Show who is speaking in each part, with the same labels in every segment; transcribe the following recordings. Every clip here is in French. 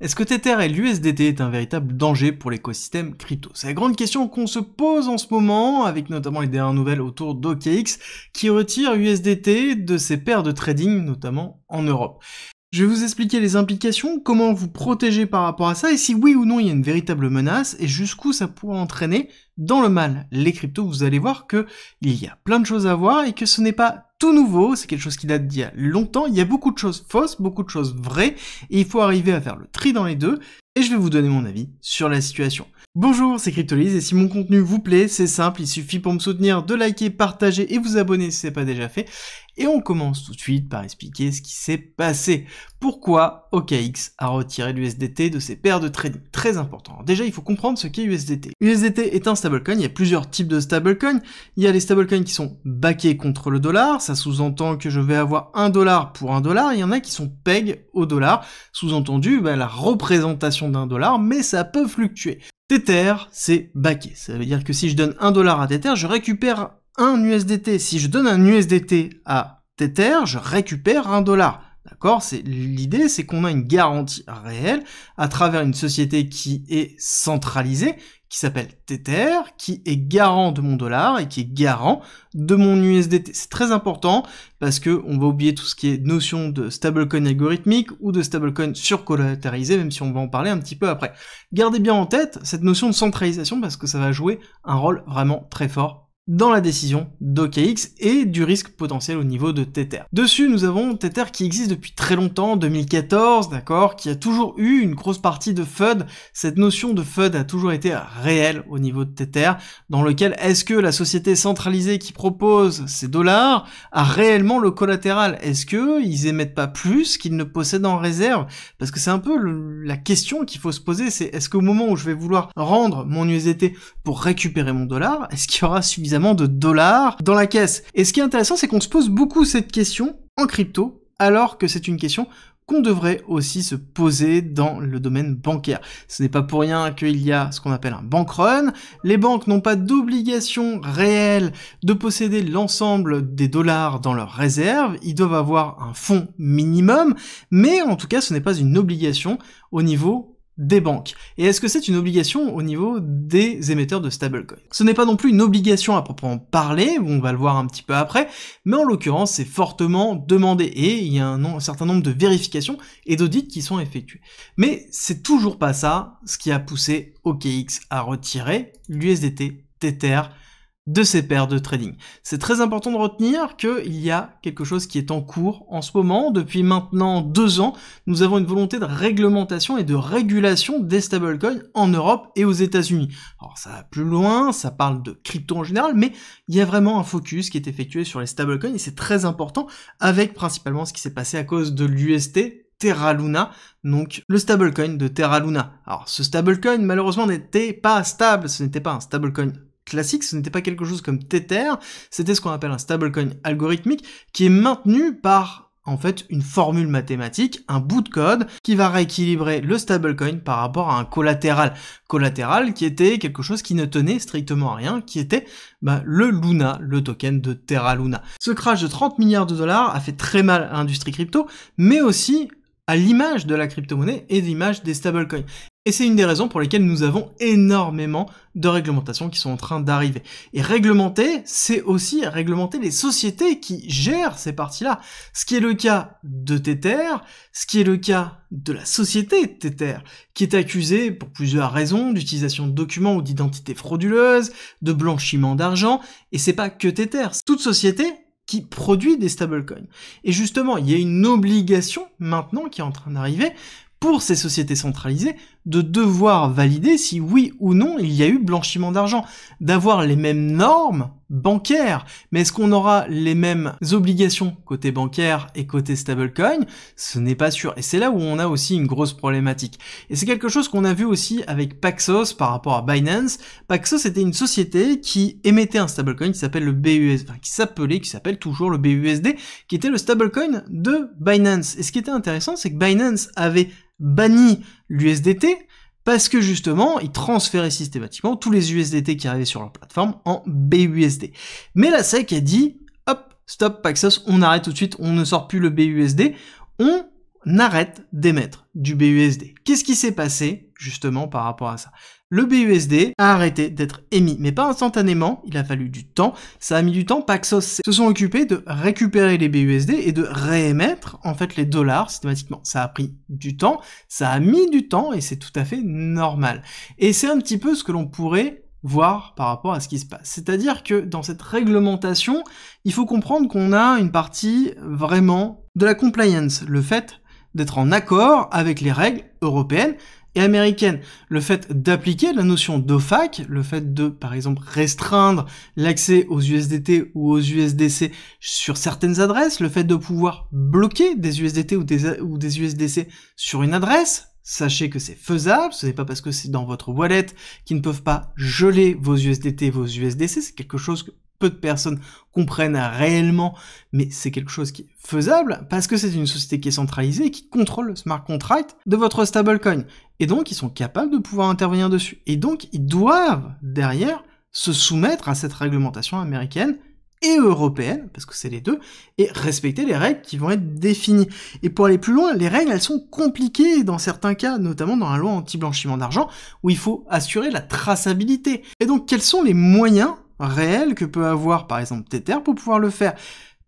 Speaker 1: Est-ce que Tether et l'USDT est un véritable danger pour l'écosystème crypto? C'est la grande question qu'on se pose en ce moment, avec notamment les dernières nouvelles autour d'OKX, qui retire USDT de ses paires de trading, notamment en Europe. Je vais vous expliquer les implications, comment vous protéger par rapport à ça, et si oui ou non il y a une véritable menace, et jusqu'où ça pourrait entraîner dans le mal. Les cryptos, vous allez voir que il y a plein de choses à voir, et que ce n'est pas tout nouveau, c'est quelque chose qui date d'il y a longtemps, il y a beaucoup de choses fausses, beaucoup de choses vraies, et il faut arriver à faire le tri dans les deux, et je vais vous donner mon avis sur la situation. Bonjour, c'est Cryptolyse, et si mon contenu vous plaît, c'est simple, il suffit pour me soutenir de liker, partager et vous abonner si c'est pas déjà fait. Et on commence tout de suite par expliquer ce qui s'est passé. Pourquoi OKX a retiré l'USDT de ses paires de trading? Très important. Alors déjà, il faut comprendre ce qu'est USDT. USDT est un stablecoin, il y a plusieurs types de stablecoins. Il y a les stablecoins qui sont backés contre le dollar, ça sous-entend que je vais avoir $1 pour $1, il y en a qui sont peg au dollar, sous-entendu la représentation $1, mais ça peut fluctuer. Tether, c'est backé, ça veut dire que si je donne $1 à Tether, je récupère un USDT. Si je donne un USDT à Tether, je récupère $1. D'accord? L'idée, c'est qu'on a une garantie réelle à travers une société qui est centralisée, qui s'appelle Tether, qui est garant de mon dollar et qui est garant de mon USDT. C'est très important parce que on va oublier tout ce qui est notion de stablecoin algorithmique ou de stablecoin surcollatérisé, même si on va en parler un petit peu après. Gardez bien en tête cette notion de centralisation parce que ça va jouer un rôle vraiment très fort dans la décision d'OKX et du risque potentiel au niveau de Tether. Dessus, nous avons Tether qui existe depuis très longtemps, 2014, d'accord, qui a toujours eu une grosse partie de FUD. Cette notion de FUD a toujours été réelle au niveau de Tether, dans lequel est-ce que la société centralisée qui propose ces dollars a réellement le collatéral? Est-ce que ils émettent pas plus qu'ils ne possèdent en réserve? Parce que c'est un peu la question qu'il faut se poser, c'est est-ce qu'au moment où je vais vouloir rendre mon USDT pour récupérer mon dollar, est-ce qu'il y aura suffisamment de dollars dans la caisse? Et ce qui est intéressant, c'est qu'on se pose beaucoup cette question en crypto, alors que c'est une question qu'on devrait aussi se poser dans le domaine bancaire. Ce n'est pas pour rien qu'il y a ce qu'on appelle un bank run. Les banques n'ont pas d'obligation réelle de posséder l'ensemble des dollars dans leurs réserves. Ils doivent avoir un fonds minimum, mais en tout cas, ce n'est pas une obligation au niveau des banques. Et est-ce que c'est une obligation au niveau des émetteurs de stablecoin? Ce n'est pas non plus une obligation à proprement parler, on va le voir un petit peu après, mais en l'occurrence c'est fortement demandé et il y a un certain nombre de vérifications et d'audits qui sont effectués. Mais c'est toujours pas ça ce qui a poussé OKX à retirer l'USDT Tether de ses paires de trading. C'est très important de retenir qu'il y a quelque chose qui est en cours en ce moment. Depuis maintenant 2 ans, nous avons une volonté de réglementation et de régulation des stablecoins en Europe et aux États-Unis. Alors ça va plus loin, ça parle de crypto en général, mais il y a vraiment un focus qui est effectué sur les stablecoins et c'est très important avec principalement ce qui s'est passé à cause de l'UST Terra Luna, donc le stablecoin de Terra Luna. Alors ce stablecoin malheureusement n'était pas stable, ce n'était pas un stablecoin classique, ce n'était pas quelque chose comme Tether, c'était ce qu'on appelle un stablecoin algorithmique qui est maintenu par en fait une formule mathématique, un bout de code qui va rééquilibrer le stablecoin par rapport à un collatéral. Collatéral qui était quelque chose qui ne tenait strictement à rien, qui était le Luna, le token de Terra Luna. Ce crash de 30 milliards de dollars a fait très mal à l'industrie crypto, mais aussi à l'image de la crypto-monnaie et l'image des stablecoins. Et c'est une des raisons pour lesquelles nous avons énormément de réglementations qui sont en train d'arriver. Et réglementer, c'est aussi réglementer les sociétés qui gèrent ces parties-là. Ce qui est le cas de Tether, ce qui est le cas de la société Tether, qui est accusée pour plusieurs raisons d'utilisation de documents ou d'identité frauduleuse, de blanchiment d'argent, et c'est pas que Tether. Toute société qui produit des stablecoins. Et justement, il y a une obligation maintenant qui est en train d'arriver pour ces sociétés centralisées de devoir valider si oui ou non il y a eu blanchiment d'argent, d'avoir les mêmes normes bancaires. Mais est-ce qu'on aura les mêmes obligations côté bancaire et côté stablecoin? Ce n'est pas sûr. Et c'est là où on a aussi une grosse problématique. Et c'est quelque chose qu'on a vu aussi avec Paxos par rapport à Binance. Paxos était une société qui émettait un stablecoin qui s'appelle le BUSD, enfin qui s'appelle toujours le BUSD, qui était le stablecoin de Binance. Et ce qui était intéressant, c'est que Binance avait banni l'USDT parce que justement, ils transféraient systématiquement tous les USDT qui arrivaient sur leur plateforme en BUSD. Mais la SEC a dit, hop, stop Paxos, on arrête tout de suite, on ne sort plus le BUSD, on arrête d'émettre du BUSD. Qu'est-ce qui s'est passé, justement, par rapport à ça? Le BUSD a arrêté d'être émis, mais pas instantanément, il a fallu du temps, ça a mis du temps, Paxos se sont occupés de récupérer les BUSD et de réémettre, en fait, les dollars systématiquement. Ça a pris du temps, ça a mis du temps, et c'est tout à fait normal. Et c'est un petit peu ce que l'on pourrait voir par rapport à ce qui se passe. C'est-à-dire que dans cette réglementation, il faut comprendre qu'on a une partie vraiment de la compliance, le fait d'être en accord avec les règles européennes et américaines. Le fait d'appliquer la notion d'OFAC, le fait de, par exemple, restreindre l'accès aux USDT ou aux USDC sur certaines adresses, le fait de pouvoir bloquer des USDT ou des USDC sur une adresse, sachez que c'est faisable, ce n'est pas parce que c'est dans votre wallet qu'ils ne peuvent pas geler vos USDT et vos USDC, c'est quelque chose que peu de personnes comprennent réellement, mais c'est quelque chose qui est faisable, parce que c'est une société qui est centralisée et qui contrôle le smart contract de votre stablecoin. Et donc, ils sont capables de pouvoir intervenir dessus. Et donc, ils doivent, derrière, se soumettre à cette réglementation américaine et européenne, parce que c'est les deux, et respecter les règles qui vont être définies. Et pour aller plus loin, les règles, elles sont compliquées dans certains cas, notamment dans la loi anti-blanchiment d'argent, où il faut assurer la traçabilité. Et donc, quels sont les moyens réels que peut avoir, par exemple, Tether pour pouvoir le faire?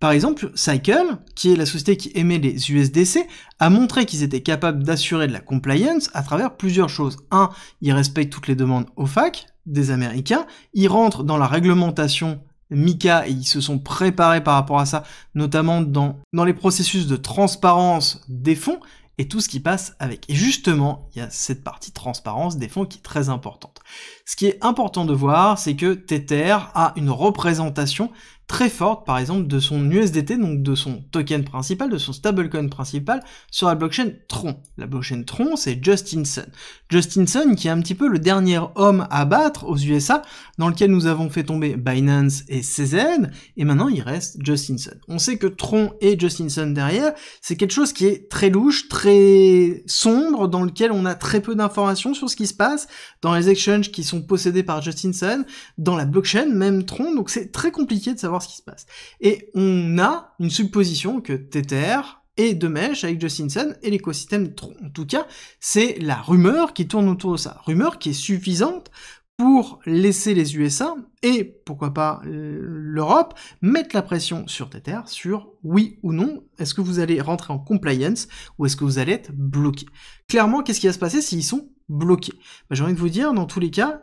Speaker 1: Par exemple, Cycle, qui est la société qui émet les USDC, a montré qu'ils étaient capables d'assurer de la compliance à travers plusieurs choses. Un, ils respectent toutes les demandes OFAC des Américains, ils rentrent dans la réglementation MiCA et ils se sont préparés par rapport à ça, notamment dans les processus de transparence des fonds et tout ce qui passe avec. Et justement, il y a cette partie transparence des fonds qui est très importante. Ce qui est important de voir, c'est que Tether a une représentation très forte, par exemple, de son USDT, donc de son token principal, de son stablecoin principal, sur la blockchain Tron. La blockchain Tron, c'est Justin Sun. Justin Sun, qui est un petit peu le dernier homme à battre aux USA, dans lequel nous avons fait tomber Binance et CZ, et maintenant il reste Justin Sun. On sait que Tron et Justin Sun derrière, c'est quelque chose qui est très louche, très sombre, dans lequel on a très peu d'informations sur ce qui se passe, dans les exchanges qui sont possédés par Justin Sun, dans la blockchain, même Tron, donc c'est très compliqué de savoir ce qui se passe. Et on a une supposition que Tether est de mèche avec Justin Sun et l'écosystème Tron. En tout cas, c'est la rumeur qui tourne autour de ça. Rumeur qui est suffisante pour laisser les USA et, pourquoi pas, l'Europe mettre la pression sur Tether sur oui ou non, est-ce que vous allez rentrer en compliance ou est-ce que vous allez être bloqué. Clairement, qu'est-ce qui va se passer s'ils sont bloqués? J'ai envie de vous dire, dans tous les cas,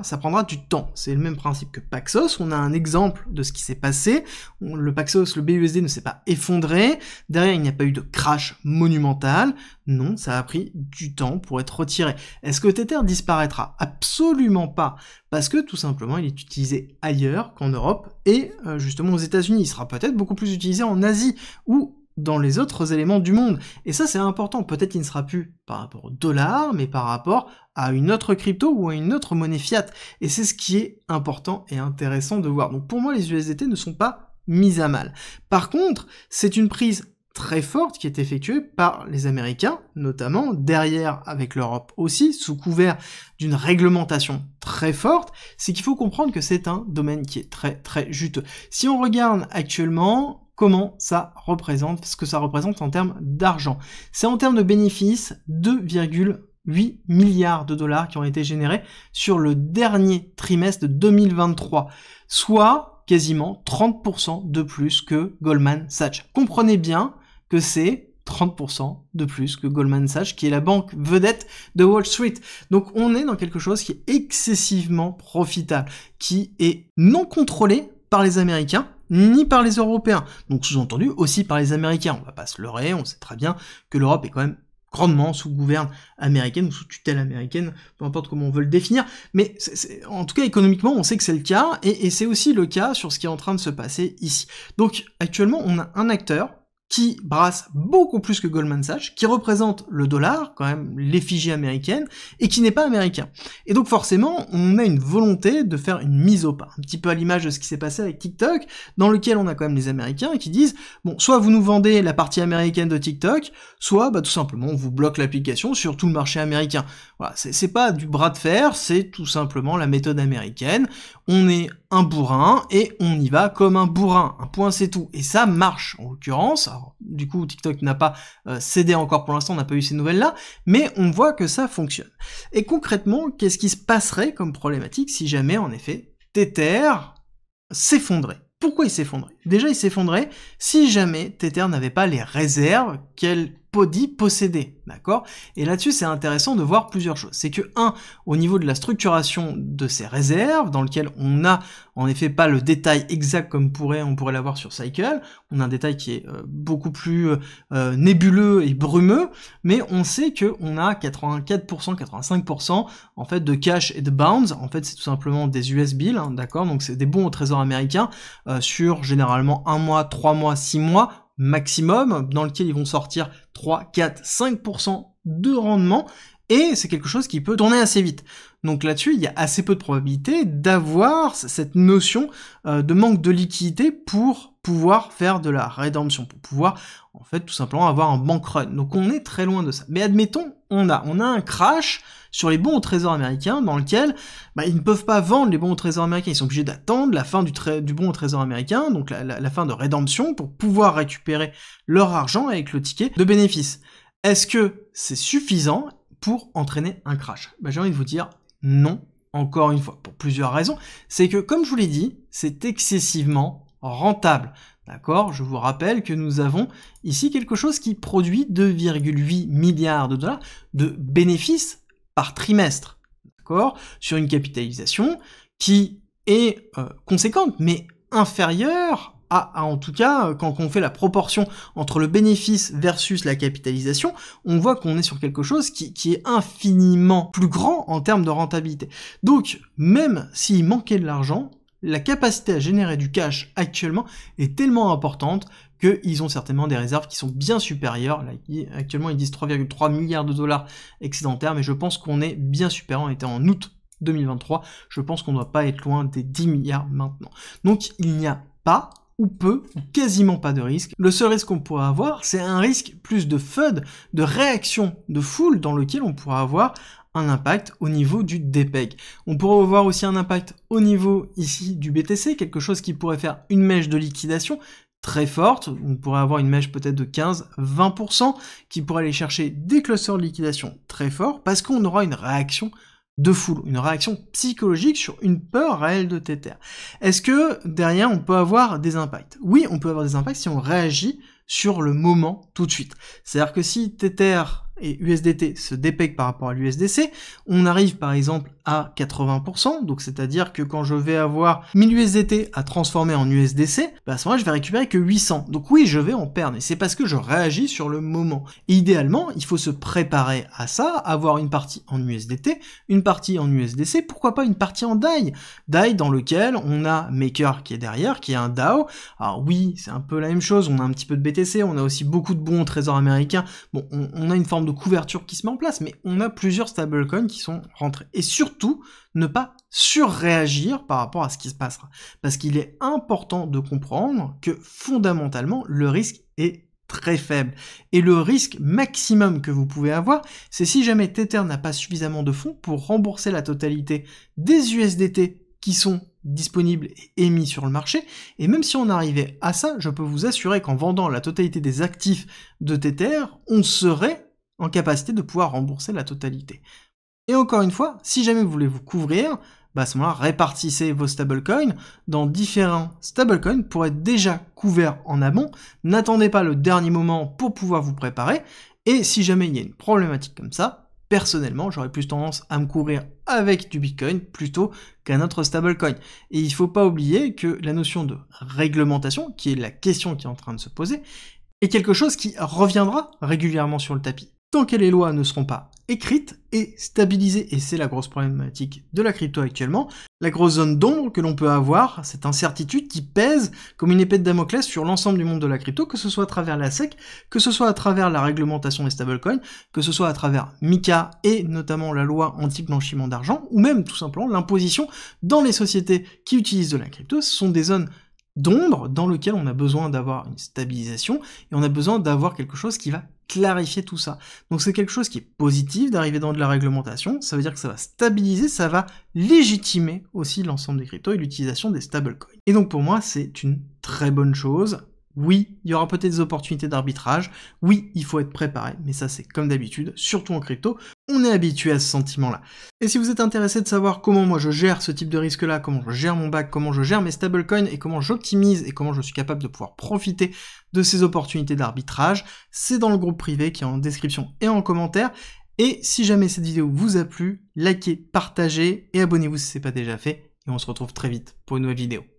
Speaker 1: ça prendra du temps. C'est le même principe que Paxos, on a un exemple de ce qui s'est passé, le Paxos, le BUSD ne s'est pas effondré, derrière il n'y a pas eu de crash monumental, non, ça a pris du temps pour être retiré. Est-ce que Tether disparaîtra? Absolument pas, parce que tout simplement il est utilisé ailleurs qu'en Europe et justement aux États-Unis. Il sera peut-être beaucoup plus utilisé en Asie ou dans les autres éléments du monde. Et ça, c'est important. Peut-être qu'il ne sera plus par rapport au dollar, mais par rapport à une autre crypto ou à une autre monnaie fiat. Et c'est ce qui est important et intéressant de voir. Donc pour moi, les USDT ne sont pas mis à mal. Par contre, c'est une prise très forte qui est effectuée par les Américains, notamment derrière avec l'Europe aussi, sous couvert d'une réglementation très forte. C'est qu'il faut comprendre que c'est un domaine qui est très très juteux. Si on regarde actuellement comment ça représente, ce que ça représente en termes d'argent. C'est en termes de bénéfices, 2,8 milliards de dollars qui ont été générés sur le dernier trimestre de 2023, soit quasiment 30% de plus que Goldman Sachs. Comprenez bien que c'est 30% de plus que Goldman Sachs, qui est la banque vedette de Wall Street. Donc on est dans quelque chose qui est excessivement profitable, qui est non contrôlé par les Américains, ni par les Européens. Donc sous-entendu aussi par les Américains. On va pas se leurrer, on sait très bien que l'Europe est quand même grandement sous gouverne américaine ou sous tutelle américaine, peu importe comment on veut le définir, mais en tout cas économiquement on sait que c'est le cas, et c'est aussi le cas sur ce qui est en train de se passer ici. Donc actuellement on a un acteur qui brasse beaucoup plus que Goldman Sachs, qui représente le dollar, quand même l'effigie américaine, et qui n'est pas américain. Et donc forcément, on a une volonté de faire une mise au pas, un petit peu à l'image de ce qui s'est passé avec TikTok, dans lequel on a quand même les Américains qui disent, bon, soit vous nous vendez la partie américaine de TikTok, soit tout simplement on vous bloque l'application sur tout le marché américain. Voilà, c'est pas du bras de fer, c'est tout simplement la méthode américaine. On est un bourrin, et on y va comme un bourrin, un point c'est tout. Et ça marche, en l'occurrence, Alors, du coup, TikTok n'a pas cédé encore pour l'instant, on n'a pas eu ces nouvelles-là, mais on voit que ça fonctionne. Et concrètement, qu'est-ce qui se passerait comme problématique si jamais, en effet, Tether s'effondrait? Pourquoi il s'effondrait? Déjà, il s'effondrait si jamais Tether n'avait pas les réserves qu'elle possédait, d'accord? Et là-dessus, c'est intéressant de voir plusieurs choses. C'est que, au niveau de la structuration de ces réserves, dans lequel on n'a en effet pas le détail exact comme on pourrait l'avoir sur Cycle, on a un détail qui est beaucoup plus nébuleux et brumeux, mais on sait que on a 84%, 85% en fait de cash et de bonds. En fait, c'est tout simplement des US bills, hein, d'accord? Donc c'est des bons au trésor américain sur généralement 1 mois, 3 mois, 6 mois maximum, dans lequel ils vont sortir 3, 4, 5% de rendement, et c'est quelque chose qui peut tourner assez vite. Donc là-dessus, il y a assez peu de probabilité d'avoir cette notion de manque de liquidité pour pouvoir faire de la rédemption, pour pouvoir en fait tout simplement avoir un bank run. Donc on est très loin de ça. Mais admettons, on a un crash sur les bons au trésor américain dans lequel ils ne peuvent pas vendre les bons au trésor américain, ils sont obligés d'attendre la fin du bon au trésor américain, donc la fin de rédemption, pour pouvoir récupérer leur argent avec le ticket de bénéfice. Est-ce que c'est suffisant pour entraîner un crash? J'ai envie de vous dire non, encore une fois, pour plusieurs raisons. C'est que, comme je vous l'ai dit, c'est excessivement rentable. D'accord? Je vous rappelle que nous avons ici quelque chose qui produit 2,8 milliards de dollars de bénéfices par trimestre. D'accord? Sur une capitalisation qui est conséquente, mais inférieure en tout cas, quand on fait la proportion entre le bénéfice versus la capitalisation, on voit qu'on est sur quelque chose qui est infiniment plus grand en termes de rentabilité. Donc, même s'il manquait de l'argent, la capacité à générer du cash actuellement est tellement importante qu'ils ont certainement des réserves qui sont bien supérieures. Là, actuellement, ils disent 3,3 milliards de dollars excédentaires, mais je pense qu'on est bien supérieur. On était en août 2023, je pense qu'on ne doit pas être loin des 10 milliards maintenant. Donc, il n'y a pas ou peu, ou quasiment pas de risque. Le seul risque qu'on pourrait avoir, c'est un risque plus de FUD, de réaction de foule, dans lequel on pourra avoir un impact au niveau du DPEG. On pourrait avoir aussi un impact au niveau ici du BTC, quelque chose qui pourrait faire une mèche de liquidation très forte. On pourrait avoir une mèche peut-être de 15-20% qui pourrait aller chercher des clusters de liquidation très forts parce qu'on aura une réaction de foule, une réaction psychologique sur une peur réelle de Tether. Est-ce que derrière on peut avoir des impacts? Oui, on peut avoir des impacts si on réagit sur le moment tout de suite. C'est-à-dire que si Tether et USDT se dépèguent par rapport à l'USDC, on arrive par exemple à 80%, donc c'est-à-dire que quand je vais avoir 1000 USDT à transformer en USDC, à ce moment-là je vais récupérer que 800. Donc oui, je vais en perdre, et c'est parce que je réagis sur le moment. Et idéalement, il faut se préparer à ça, avoir une partie en USDT, une partie en USDC, pourquoi pas une partie en DAI? DAI dans lequel on a Maker qui est derrière, qui est un DAO. Alors oui, c'est un peu la même chose, on a un petit peu de BTC, on a aussi beaucoup de bons trésors américains. Bon, on a une forme de couverture qui se met en place, mais on a plusieurs stablecoins qui sont rentrés. Et surtout, ne pas surréagir par rapport à ce qui se passera. Parce qu'il est important de comprendre que fondamentalement, le risque est très faible. Et le risque maximum que vous pouvez avoir, c'est si jamais Tether n'a pas suffisamment de fonds pour rembourser la totalité des USDT qui sont disponibles et émis sur le marché, et même si on arrivait à ça, je peux vous assurer qu'en vendant la totalité des actifs de Tether, on serait en capacité de pouvoir rembourser la totalité. Et encore une fois, si jamais vous voulez vous couvrir, à ce moment-là, répartissez vos stablecoins dans différents stablecoins pour être déjà couverts en amont. N'attendez pas le dernier moment pour pouvoir vous préparer. Et si jamais il y a une problématique comme ça, personnellement, j'aurais plus tendance à me couvrir avec du Bitcoin plutôt qu'un autre stablecoin. Et il ne faut pas oublier que la notion de réglementation, qui est la question qui est en train de se poser, est quelque chose qui reviendra régulièrement sur le tapis. Tant que les lois ne seront pas écrites et stabilisées, et c'est la grosse problématique de la crypto actuellement, la grosse zone d'ombre que l'on peut avoir, cette incertitude qui pèse comme une épée de Damoclès sur l'ensemble du monde de la crypto, que ce soit à travers la SEC, que ce soit à travers la réglementation des stablecoins, que ce soit à travers MiCA et notamment la loi anti-blanchiment d'argent, ou même tout simplement l'imposition dans les sociétés qui utilisent de la crypto. Ce sont des zones d'ombre dans lesquelles on a besoin d'avoir une stabilisation et on a besoin d'avoir quelque chose qui va clarifier tout ça. Donc c'est quelque chose qui est positif d'arriver dans de la réglementation, ça veut dire que ça va stabiliser, ça va légitimer aussi l'ensemble des cryptos et l'utilisation des stablecoins. Et donc pour moi c'est une très bonne chose, Oui, il y aura peut-être des opportunités d'arbitrage. Oui, il faut être préparé, mais ça c'est comme d'habitude, surtout en crypto, on est habitué à ce sentiment-là. Et si vous êtes intéressé de savoir comment moi je gère ce type de risque-là, comment je gère mon back, comment je gère mes stablecoins et comment j'optimise et comment je suis capable de pouvoir profiter de ces opportunités d'arbitrage, c'est dans le groupe privé qui est en description et en commentaire. Et si jamais cette vidéo vous a plu, likez, partagez et abonnez-vous si ce n'est pas déjà fait. Et on se retrouve très vite pour une nouvelle vidéo.